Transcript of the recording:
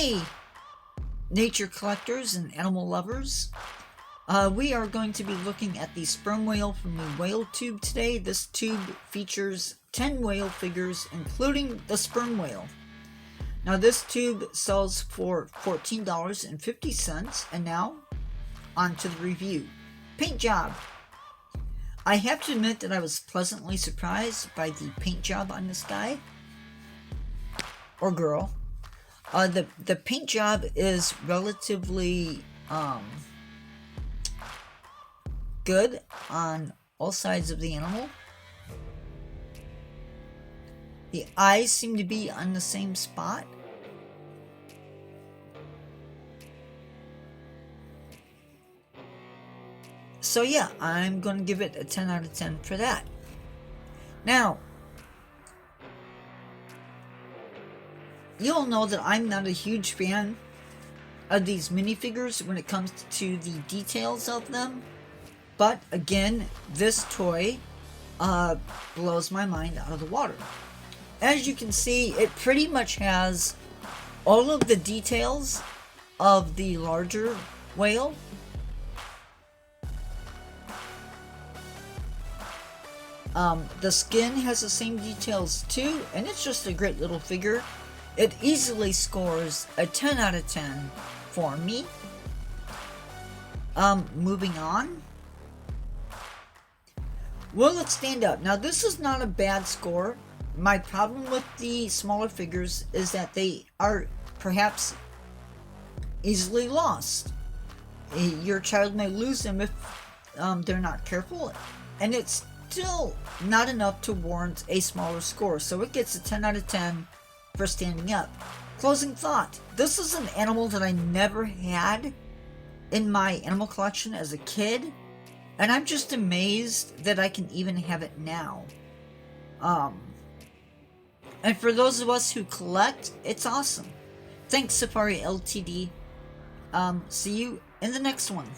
Hey, nature collectors and animal lovers. We are going to be looking at the sperm whale from the whale tube today. This tube features 10 whale figures, including the sperm whale. Now, this tube sells for $14.50, and now, on to the review. Paint job. I have to admit that I was pleasantly surprised by the paint job on this guy. Or girl. The paint job is relatively good on all sides of the animal. The eyes seem to be on the same spot. So yeah, I'm going to give it a 10 out of 10 for that. Now, you'll know that I'm not a huge fan of these minifigures when it comes to the details of them. But again, this toy blows my mind out of the water. As you can see, it pretty much has all of the details of the larger whale. The skin has the same details too, and it's just a great little figure. It easily scores a 10 out of 10 for me. Moving on. Will it stand up? Now, this is not a bad score. My problem with the smaller figures is that they are perhaps easily lost. Your child may lose them if they're not careful, and it's still not enough to warrant a smaller score, so it gets a 10 out of 10 for standing up. Closing thought. This is an animal that I never had in my animal collection as a kid, and I'm just amazed that I can even have it now. And for those of us who collect, it's awesome. Thanks, Safari Ltd. See you in the next one.